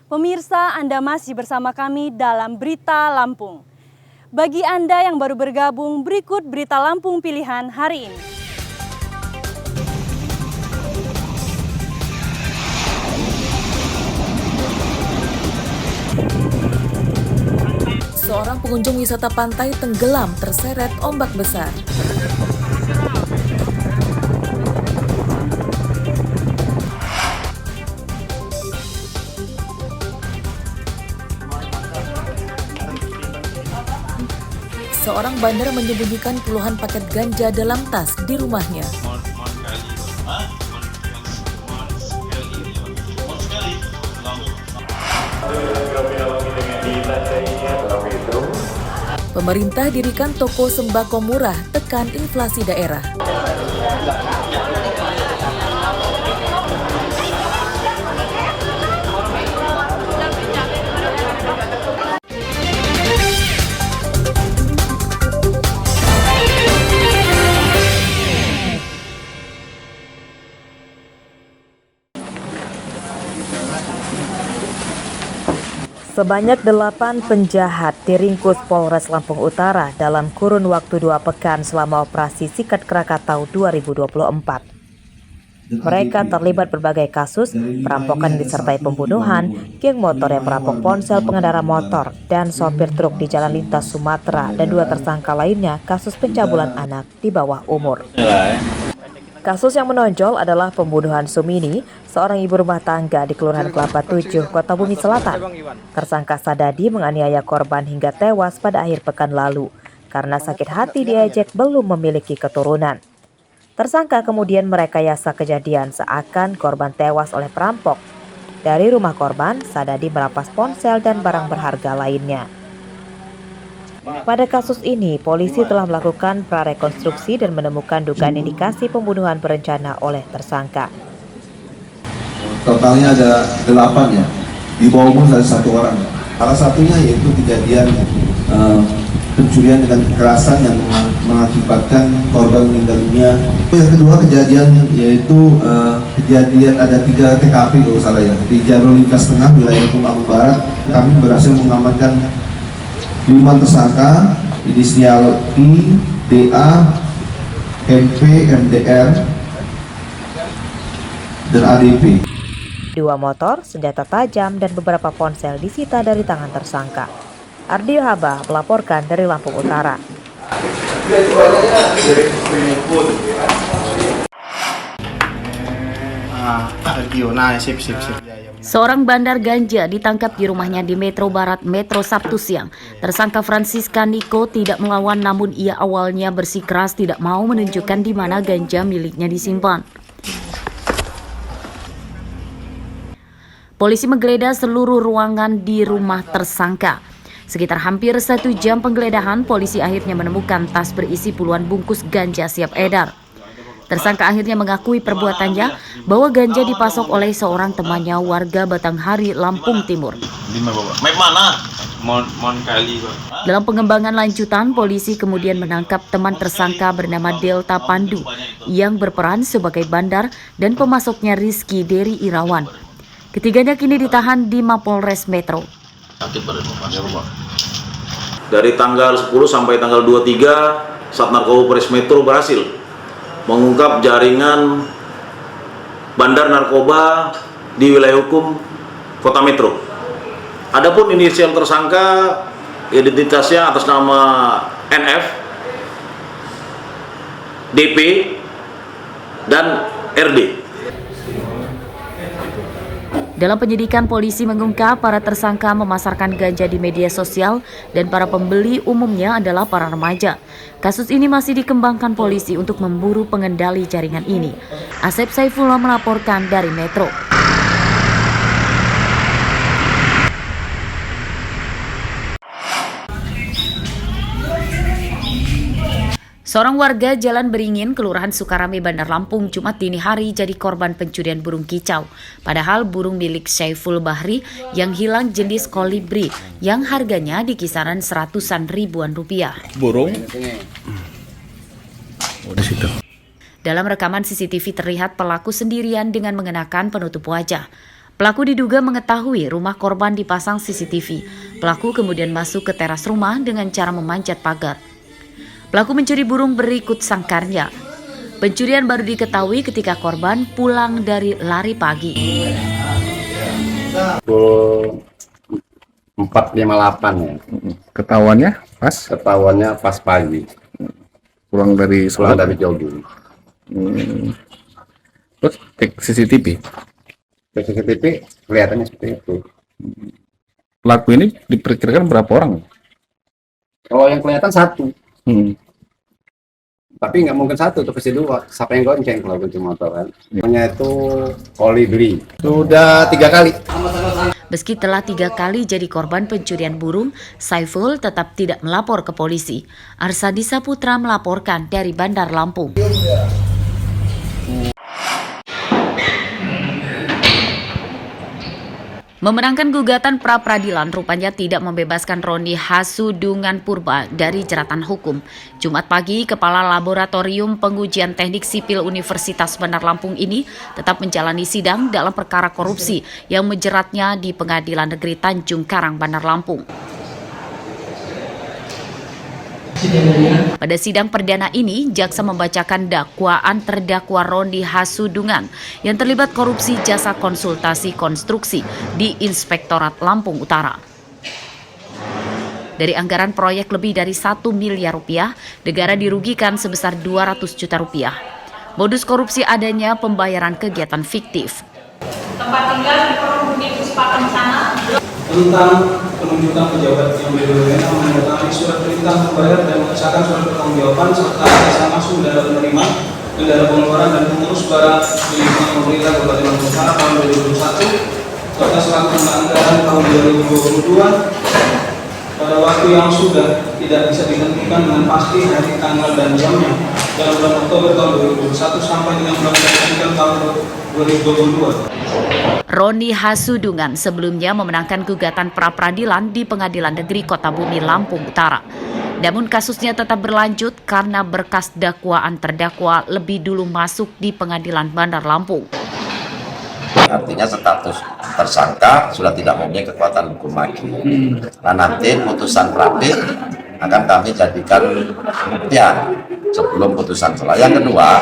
Pemirsa, Anda masih bersama kami dalam Berita Lampung. Bagi Anda yang baru bergabung, berikut Berita Lampung pilihan hari ini. Seorang pengunjung wisata pantai tenggelam terseret ombak besar. Seorang bandar menyembunyikan puluhan paket ganja dalam tas di rumahnya. Pemerintah dirikan toko sembako murah, tekan inflasi daerah. Sebanyak 8 penjahat diringkus Polres Lampung Utara dalam kurun waktu 2 pekan selama operasi Sikat Krakatau 2024. Mereka terlibat berbagai kasus, perampokan disertai pembunuhan, geng motor yang merampok ponsel pengendara motor, dan sopir truk di Jalan Lintas Sumatera, dan 2 tersangka lainnya kasus pencabulan anak di bawah umur. Kasus yang menonjol adalah pembunuhan Sumini, seorang ibu rumah tangga di Kelurahan Kelapa 7, Kota Bumi Selatan. Tersangka Sadadi menganiaya korban hingga tewas pada akhir pekan lalu karena sakit hati diejek belum memiliki keturunan. Tersangka kemudian merekayasa kejadian seakan korban tewas oleh perampok. Dari rumah korban, Sadadi merampas ponsel dan barang berharga lainnya. Pada kasus ini, polisi telah melakukan prarekonstruksi dan menemukan dugaan indikasi pembunuhan berencana oleh tersangka. Totalnya ada 8 ya, di bawah umur ada 1 orang. Salah satunya yaitu kejadian pencurian dengan kekerasan yang mengakibatkan korban meninggal dunia. Yang kedua kejadian yaitu kejadian ada 3 TKP kalau salah ya, di jalur lintas tengah wilayah Lampung Barat. Kami berhasil mengamankan 5 tersangka, inisial I, DA, MP, MDR, dan ADP. 2 motor, senjata tajam, dan beberapa ponsel disita dari tangan tersangka. Ardio Haba melaporkan dari Lampung Utara. Seorang bandar ganja ditangkap di rumahnya di Metro Barat Metro Sabtu siang. Tersangka Francisca Niko tidak melawan, namun ia awalnya bersikeras tidak mau menunjukkan di mana ganja miliknya disimpan. Polisi menggeledah seluruh ruangan di rumah tersangka. Sekitar hampir 1 jam penggeledahan, polisi akhirnya menemukan tas berisi puluhan bungkus ganja siap edar. Tersangka akhirnya mengakui perbuatannya bahwa ganja dipasok oleh seorang temannya warga Batanghari, Lampung Timur. Dalam pengembangan lanjutan, polisi kemudian menangkap teman tersangka bernama Delta Pandu yang berperan sebagai bandar dan pemasoknya Rizky Deri Irawan. Ketiganya kini ditahan di Mapolres Metro. Dari tanggal 10 sampai tanggal 23, Sat Narkoba Polres Metro berhasil mengungkap jaringan bandar narkoba di wilayah hukum Kota Metro. Adapun inisial tersangka identitasnya atas nama NF, DP, dan RD. Dalam penyidikan, polisi mengungkap para tersangka memasarkan ganja di media sosial dan para pembeli umumnya adalah para remaja. Kasus ini masih dikembangkan polisi untuk memburu pengendali jaringan ini. Asep Saifullah melaporkan dari Metro. Seorang warga Jalan Beringin, Kelurahan Sukarame, Bandar Lampung, Jumat dini hari jadi korban pencurian burung kicau. Padahal burung milik Syaiful Bahri yang hilang jenis kolibri yang harganya di kisaran seratusan ribuan rupiah. Burung? Di situ. Dalam rekaman CCTV terlihat pelaku sendirian dengan mengenakan penutup wajah. Pelaku diduga mengetahui rumah korban dipasang CCTV. Pelaku kemudian masuk ke teras rumah dengan cara memanjat pagar. Pelaku mencuri burung berikut sangkarnya. Pencurian baru diketahui ketika korban pulang dari lari pagi. Pukul 4.58 ya. Ketahuannya pas Ketahuannya pas pagi, pulang dari pulang sekolah. dari jogging. Terus cek CCTV. Ke CCTV kelihatannya seperti itu. Pelaku ini diperkirakan berapa orang? Kalau yang kelihatan satu, Hmm. tapi nggak mungkin satu, itu pasti dua. Siapa yang gonceng kalau kunci motor kan? Namanya itu kolibri. Sudah 3 kali. Meski telah 3 kali jadi korban pencurian burung, Saiful tetap tidak melapor ke polisi. Arsadi Saputra melaporkan dari Bandar Lampung. Memenangkan gugatan pra-peradilan rupanya tidak membebaskan Roni Hasudungan Purba dari jeratan hukum. Jumat pagi, Kepala Laboratorium Pengujian Teknik Sipil Universitas Bandar Lampung ini tetap menjalani sidang dalam perkara korupsi yang menjeratnya di Pengadilan Negeri Tanjung Karang, Bandar Lampung. Pada sidang perdana ini, jaksa membacakan dakwaan terdakwa Roni Hasudungan yang terlibat korupsi jasa konsultasi konstruksi di Inspektorat Lampung Utara. Dari anggaran proyek lebih dari 1 miliar rupiah, negara dirugikan sebesar 200 juta rupiah. Modus korupsi adanya pembayaran kegiatan fiktif. Tempat tinggal di Perhubungan Puspakan sana. Tentang penunjukan pejabat yang berwenang menandatangani surat perintah membayar dan mengesahkan surat pertanggungjawaban serta jasa masuk bendara penerima, bendara pengeluaran dan pengurus barang di lingkungan pemerintah Kabupaten Lampung Utara tahun 2021 serta selaku anggaran tahun 2022 pada waktu yang sudah tidak bisa ditentukan dengan pasti hari, tanggal dan jamnya dalam bulan Oktober tahun 2021 sampai dengan bulan September tahun 2022. Roni Hasudungan sebelumnya memenangkan gugatan pra-peradilan di Pengadilan Negeri Kota Bumi, Lampung Utara. Namun kasusnya tetap berlanjut karena berkas dakwaan terdakwa lebih dulu masuk di Pengadilan Bandar Lampung. Artinya status tersangka sudah tidak mempunyai kekuatan hukum lagi. Nah, nanti putusan pra-pid akan kami jadikan buktian sebelum putusan selah. Yang kedua,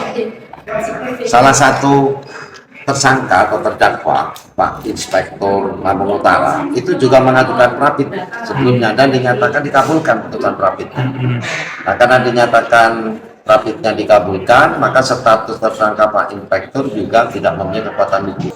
salah satu tersangka atau terdakwa Pak Inspektur Lampung Utara itu juga mengajukan pra-pid sebelumnya dan dinyatakan dikabulkan putusan pra-pid. Nah, karena dinyatakan pra-pidnya dikabulkan, maka status tersangka Pak Inspektur juga tidak mempunyai kekuatan hukum.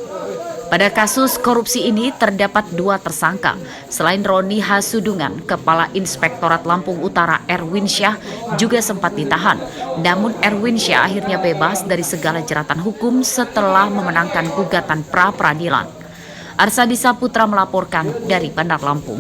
Pada kasus korupsi ini terdapat 2 tersangka. Selain Roni Hasudungan, Kepala Inspektorat Lampung Utara Erwin Syah juga sempat ditahan. Namun Erwin Syah akhirnya bebas dari segala jeratan hukum setelah memenangkan gugatan pra-peradilan. Arsadi Saputra melaporkan dari Bandar Lampung.